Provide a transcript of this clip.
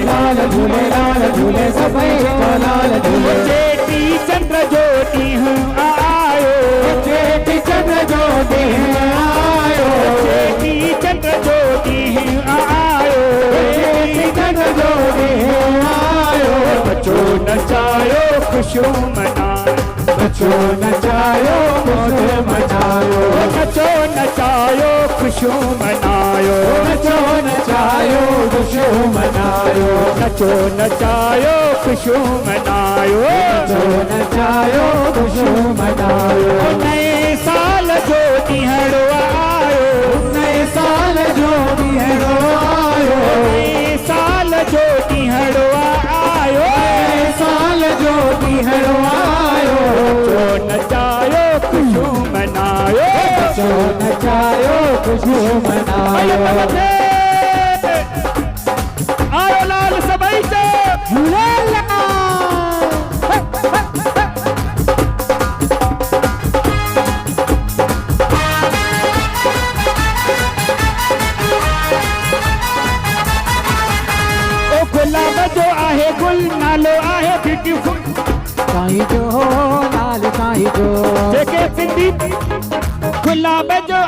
लाल झूले सभई तो लाल झूले। चेटी चंद्र ज्योति हूँ आयो, चेटी चंद्र ज्योति आयो, चेटी चंद्र ज्योति हूँ आयो, चेटी चंद्र ज्योति आयो। बच्चों नचायो खुशियों मनायो, बच्चों नचायो मौज मचायो, बच्चों नचायो खुशियों मनायो, बच्चों नचायो खुशियों मनायो, बच्चों नचायो खुशियों मनायो, बच्चों नचायो खुशियों मनायो। नए साल ज्योति हड़ो आयो, नए साल जो भी है रो आयो, नए साल ज्योति हड़ो आयो, नए साल जो भी है रो आयो। बच्चों नचायो खुशियों मनायो, बच्चों नचायो खुशियों मनायो। आयो लाल सबई से ओ गुलाब जो आहे गुल नालो आहे ब्यूटीफुल, साईं जो लाल साईं जो, जेके सिंधी गुलाब जो